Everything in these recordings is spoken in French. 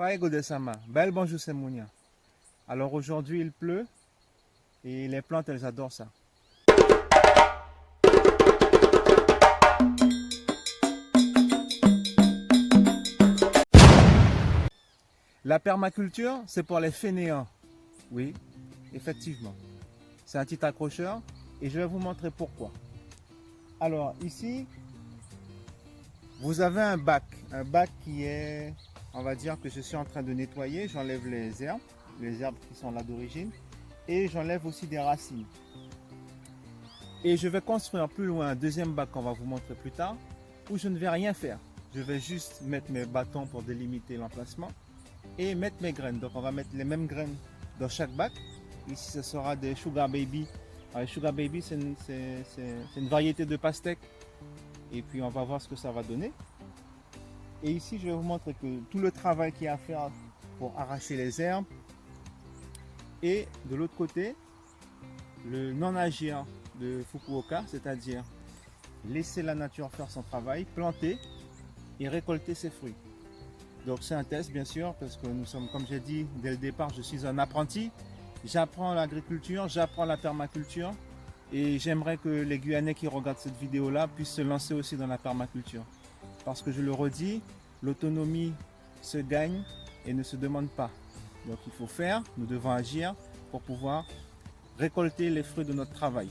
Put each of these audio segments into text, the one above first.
Faego de Sama, bel bonjour Semounia. Alors aujourd'hui il pleut et les plantes elles adorent ça. La permaculture c'est pour les fainéants. Oui, effectivement. C'est un petit accrocheur et je vais vous montrer pourquoi. Alors ici, vous avez un bac qui est, on va dire que je suis en train de nettoyer. J'enlève les herbes qui sont là d'origine et j'enlève aussi des racines. Et je vais construire plus loin un deuxième bac qu'on va vous montrer plus tard où je ne vais rien faire. Je vais juste mettre mes bâtons pour délimiter l'emplacement et mettre mes graines. Donc on va mettre les mêmes graines dans chaque bac. Ici ce sera des Sugar Baby. Alors, les Sugar Baby c'est une variété de pastèque. Et puis on va voir ce que ça va donner. Et ici je vais vous montrer que tout le travail qu'il y a à faire pour arracher les herbes. Et de l'autre côté, le non-agir de Fukuoka, c'est-à-dire laisser la nature faire son travail, planter et récolter ses fruits. Donc c'est un test bien sûr, parce que nous sommes, comme j'ai dit dès le départ, je suis un apprenti. J'apprends l'agriculture, j'apprends la permaculture et j'aimerais que les Guyanais qui regardent cette vidéo-là puissent se lancer aussi dans la permaculture. Parce que je le redis, l'autonomie se gagne et ne se demande pas. Donc il faut faire, nous devons agir pour pouvoir récolter les fruits de notre travail.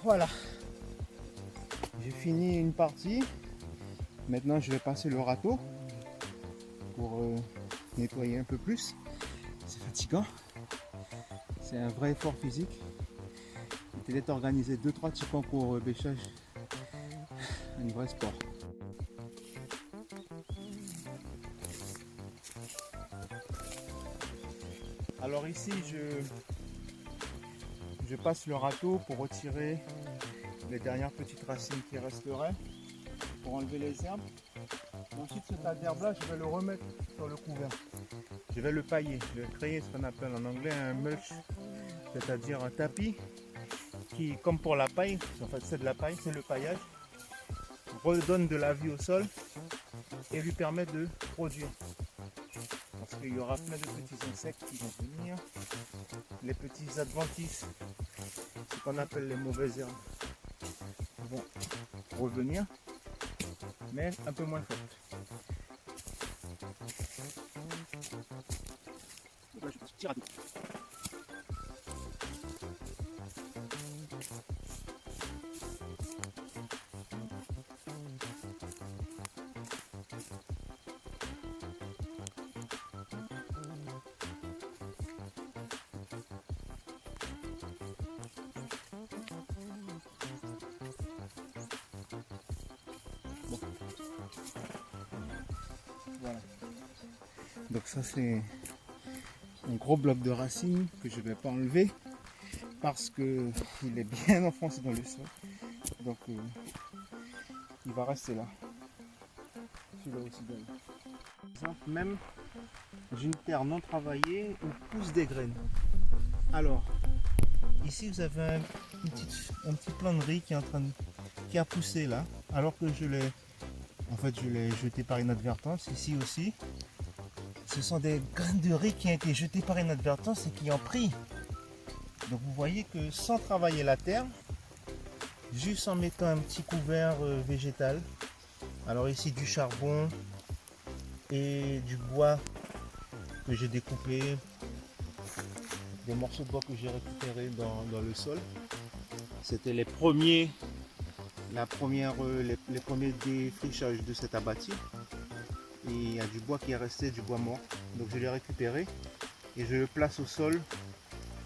Voilà, j'ai fini une partie. Maintenant je vais passer le râteau pour nettoyer un peu plus. C'est fatigant, c'est un vrai effort physique. Il est organisé 2-3 petits concours bêchage, un vrai sport. Alors ici je passe le râteau pour retirer les dernières petites racines qui resteraient, pour enlever les herbes. Ensuite ce tas d'herbes là je vais le remettre sur le couvert. Je vais le pailler, je vais créer ce qu'on appelle en anglais un mulch, c'est-à-dire un tapis qui, comme pour la paille, en fait c'est de la paille, c'est le paillage, redonne de la vie au sol et lui permet de produire. Parce qu'il y aura plein de petits insectes qui vont venir, les petits adventices, ce qu'on appelle les mauvaises herbes, vont revenir, mais un peu moins fortes. Là, je passe petit râteau. Bon. Voilà. Donc ça c'est un gros bloc de racines que je ne vais pas enlever parce que il est bien enfoncé dans le sol. Donc il va rester là. Celui-là aussi d'ailleurs. Par exemple, même d'une terre non travaillée où poussent des graines. Alors, ici vous avez un petit plant de riz qui a poussé là, alors que je l'ai jeté par inadvertance. Ici aussi, ce sont des graines de riz qui ont été jetées par inadvertance et qui ont pris. Donc vous voyez que sans travailler la terre, juste en mettant un petit couvert végétal, alors ici du charbon et du bois que j'ai découpé, des morceaux de bois que j'ai récupérés dans le sol. C'était les premiers, les premiers défrichages de cet abatis. Et il y a du bois qui est resté, du bois mort. Donc je l'ai récupéré et je le place au sol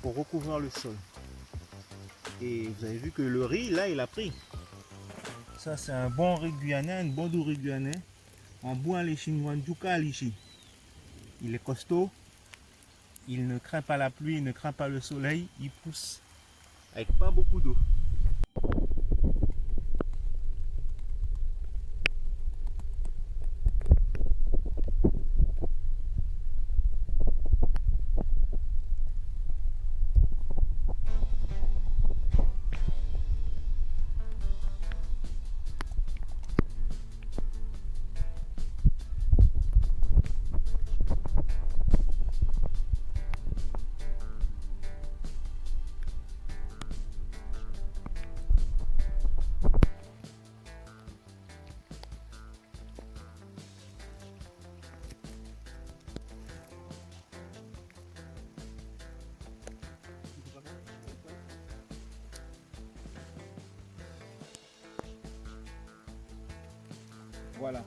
pour recouvrir le sol. Et vous avez vu que le riz, là, il a pris. Ça, c'est un bon riz guyanais, un bon doux riz guyanais. En bois les chinois, Duka Lichi. Il est costaud. Il ne craint pas la pluie, il ne craint pas le soleil. Il pousse avec pas beaucoup d'eau. Voilà.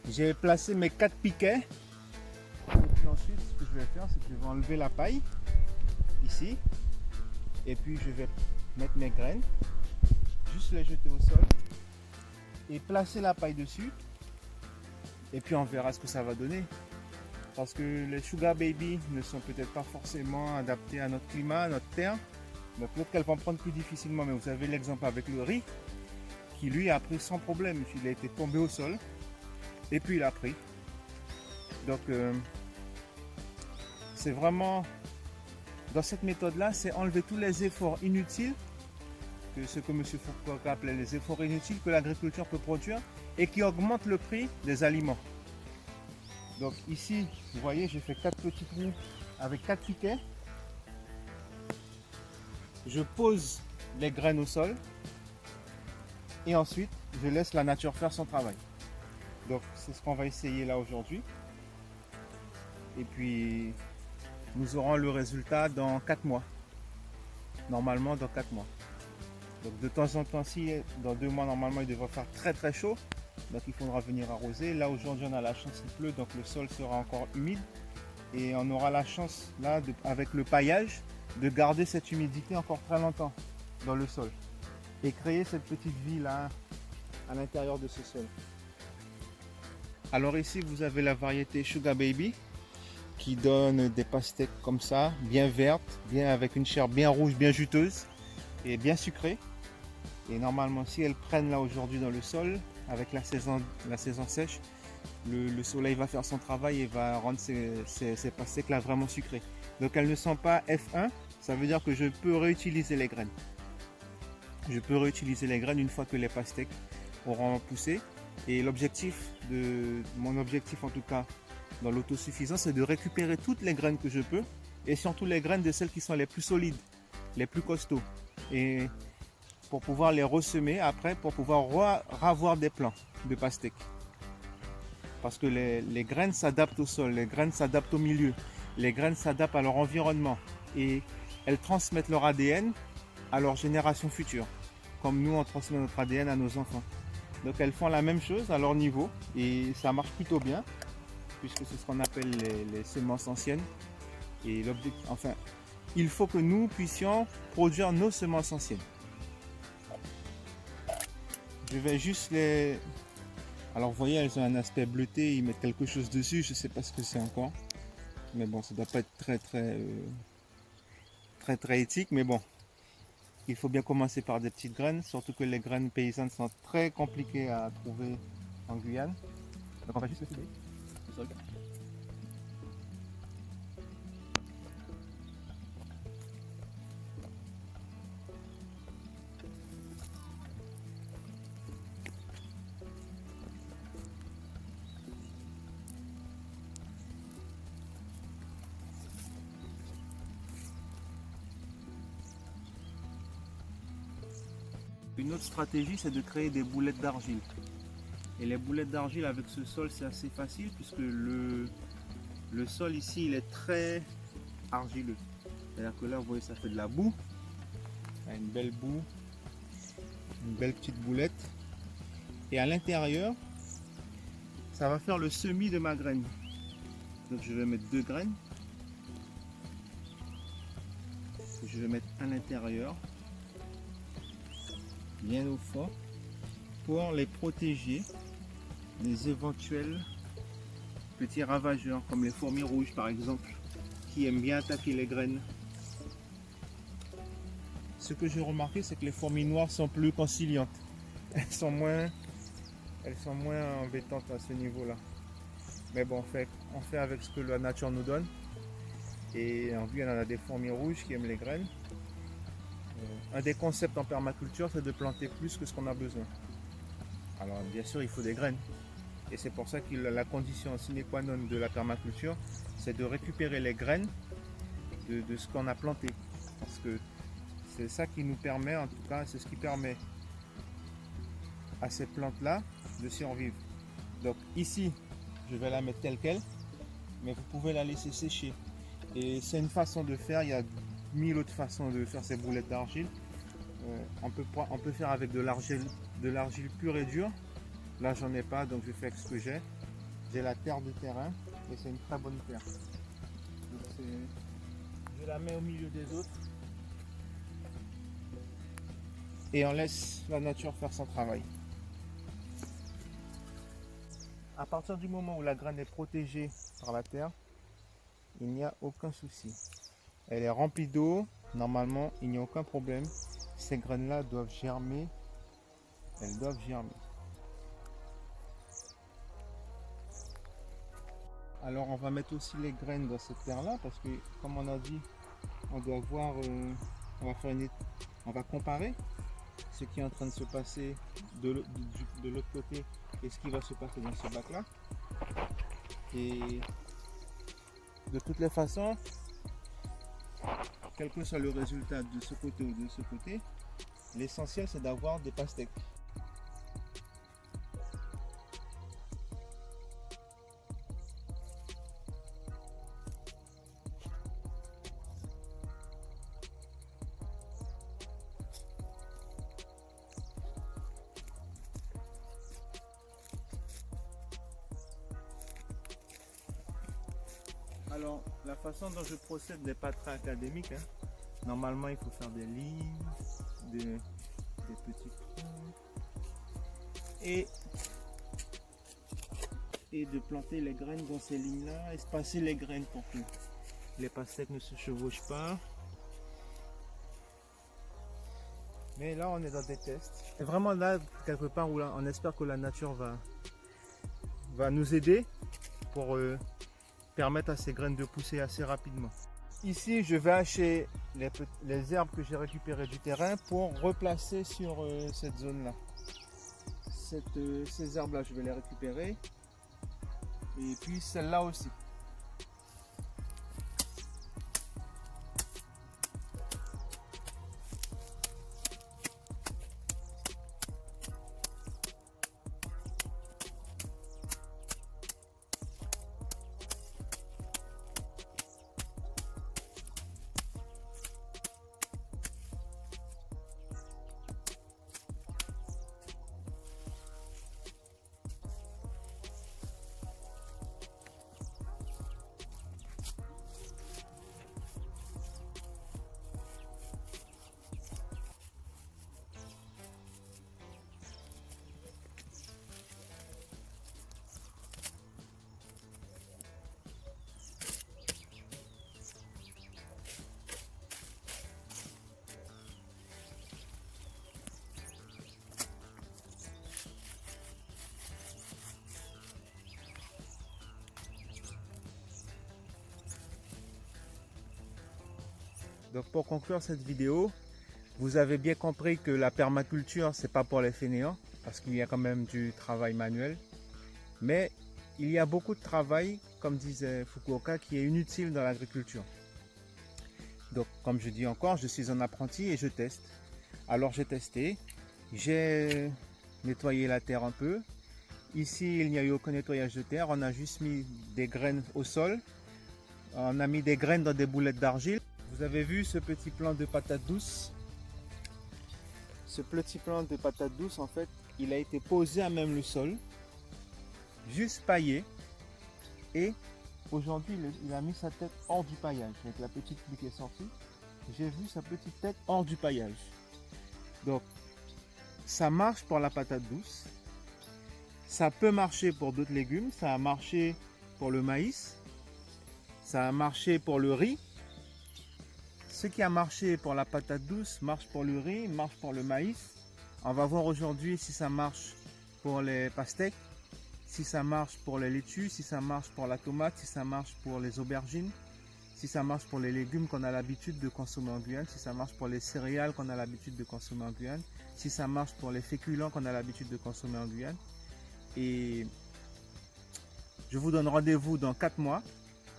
J'ai placé mes 4 piquets. Et puis ensuite, ce que je vais faire, c'est que je vais enlever la paille ici. Et puis je vais mettre mes graines, juste les jeter au sol et placer la paille dessus. Et puis on verra ce que ça va donner. Parce que les Sugar Baby ne sont peut-être pas forcément adaptés à notre climat, à notre terre. Donc peut-être qu'elles vont prendre plus difficilement. Mais vous avez l'exemple avec le riz, qui lui a pris sans problème. Il a été tombé au sol et puis il a pris. Donc c'est vraiment, dans cette méthode là, c'est enlever tous les efforts inutiles, que ce que M. Foucault appelait les efforts inutiles que l'agriculture peut produire et qui augmentent le prix des aliments. Donc ici, vous voyez, j'ai fait 4 petits trous avec 4 piquets. Je pose les graines au sol et ensuite je laisse la nature faire son travail. Donc c'est ce qu'on va essayer là aujourd'hui. Et puis nous aurons le résultat dans 4 mois. Normalement dans 4 mois. Donc de temps en temps, si dans 2 mois normalement il devrait faire très très chaud, donc il faudra venir arroser. Là aujourd'hui on a la chance qu'il pleut, donc le sol sera encore humide. Et on aura la chance là, avec le paillage, de garder cette humidité encore très longtemps dans le sol. Et créer cette petite vie là à l'intérieur de ce sol. Alors ici vous avez la variété Sugar Baby qui donne des pastèques comme ça, bien vertes, bien avec une chair bien rouge, bien juteuse et bien sucrée. Et normalement si elles prennent là aujourd'hui dans le sol, avec la saison sèche, le soleil va faire son travail et va rendre ces pastèques là vraiment sucrées. Donc elles ne sont pas F1, ça veut dire que je peux réutiliser les graines. Je peux réutiliser les graines une fois que les pastèques auront poussé. Et mon objectif en tout cas dans l'autosuffisance, c'est de récupérer toutes les graines que je peux et surtout les graines de celles qui sont les plus solides, les plus costauds. Et pour pouvoir les ressemer après, pour pouvoir avoir des plants de pastèques. Parce que les graines s'adaptent au sol, les graines s'adaptent au milieu, les graines s'adaptent à leur environnement et elles transmettent leur ADN à leurs générations futures, comme nous on transmet notre ADN à nos enfants. Donc elles font la même chose à leur niveau et ça marche plutôt bien, puisque c'est ce qu'on appelle les semences anciennes. Et l'objectif, enfin, il faut que nous puissions produire nos semences anciennes. Je vais juste les... Alors vous voyez, elles ont un aspect bleuté, ils mettent quelque chose dessus, je ne sais pas ce que c'est encore. Mais bon, ça ne doit pas être très éthique, mais bon. Il faut bien commencer par des petites graines, surtout que les graines paysannes sont très compliquées à trouver en Guyane. Donc on va juste les souder. Une autre stratégie, c'est de créer des boulettes d'argile. Et les boulettes d'argile avec ce sol, c'est assez facile puisque Le sol ici, il est très argileux. C'est-à-dire que là, vous voyez, ça fait de la boue. Il y a une belle boue, une belle petite boulette. Et à l'intérieur, ça va faire le semis de ma graine. Donc je vais mettre 2 graines. Je vais mettre à l'intérieur, bien au fond, pour les protéger des éventuels petits ravageurs, comme les fourmis rouges par exemple, qui aiment bien attaquer les graines. Ce que j'ai remarqué, c'est que les fourmis noires sont plus conciliantes. Elles sont moins embêtantes à ce niveau-là. Mais bon, on fait avec ce que la nature nous donne. Et en Guyane, on a des fourmis rouges qui aiment les graines. Un des concepts en permaculture, c'est de planter plus que ce qu'on a besoin. Alors bien sûr, il faut des graines. Et c'est pour ça que la condition sine qua non de la permaculture, c'est de récupérer les graines de ce qu'on a planté. Parce que c'est ça qui nous permet, en tout cas, c'est ce qui permet à ces plantes-là de survivre. Donc ici, je vais la mettre telle qu'elle, mais vous pouvez la laisser sécher. Et c'est une façon de faire, il y a 1000 autres façons de faire ces boulettes d'argile. On peut faire avec de l'argile pure et dure. Là j'en ai pas, donc je fais avec ce que j'ai. J'ai la terre de terrain et c'est une très bonne terre. Donc je la mets au milieu des autres et on laisse la nature faire son travail. À partir du moment où la graine est protégée par la terre, il n'y a aucun souci. Elle est remplie d'eau, normalement il n'y a aucun problème. Ces graines-là doivent germer, elles doivent germer. Alors on va mettre aussi les graines dans cette terre-là parce que comme on a dit, on doit voir, on va comparer ce qui est en train de se passer de l'autre côté et ce qui va se passer dans ce bac-là. Et de toutes les façons, quel que soit le résultat de ce côté ou de ce côté, l'essentiel c'est d'avoir des pastèques. Alors, la façon dont je procède n'est pas très académique. Normalement, il faut faire des lignes, des petits points et de planter les graines dans ces lignes-là, espacer les graines pour que les pastèques ne se chevauchent pas. Mais là, on est dans des tests. Et vraiment là, quelque part où là, on espère que la nature va nous aider pour permettre à ces graines de pousser assez rapidement. Ici, je vais hacher les herbes que j'ai récupérées du terrain pour replacer sur cette zone-là. Ces herbes-là, je vais les récupérer. Et puis celle-là aussi. Donc pour conclure cette vidéo, vous avez bien compris que la permaculture, c'est pas pour les fainéants, parce qu'il y a quand même du travail manuel. Mais il y a beaucoup de travail, comme disait Fukuoka, qui est inutile dans l'agriculture. Donc comme je dis encore, je suis un apprenti et je teste. Alors j'ai testé, j'ai nettoyé la terre un peu. Ici, il n'y a eu aucun nettoyage de terre, on a juste mis des graines au sol On a mis des graines dans des boulettes d'argile. Vous avez vu ce petit plant de patates douces. Ce petit plant de patates douces, en fait, il a été posé à même le sol, juste paillé. Et aujourd'hui, il a mis sa tête hors du paillage. Avec la petite pluie qui est sortie, j'ai vu sa petite tête hors du paillage. Donc, ça marche pour la patate douce. Ça peut marcher pour d'autres légumes. Ça a marché pour le maïs. Ça a marché pour le riz. Ce qui a marché pour la patate douce marche pour le riz, marche pour le maïs. On va voir aujourd'hui si ça marche pour les pastèques, si ça marche pour les laitues, si ça marche pour la tomate, si ça marche pour les aubergines, si ça marche pour les légumes qu'on a l'habitude de consommer en Guyane, si ça marche pour les céréales qu'on a l'habitude de consommer en Guyane, si ça marche pour les féculents qu'on a l'habitude de consommer en Guyane. Et je vous donne rendez-vous dans 4 mois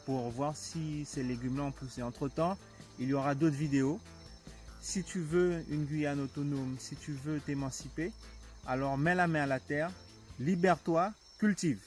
pour voir si ces légumes-là ont poussé. Entre-temps, il y aura d'autres vidéos. Si tu veux une Guyane autonome, si tu veux t'émanciper, alors mets la main à la terre, libère-toi, cultive.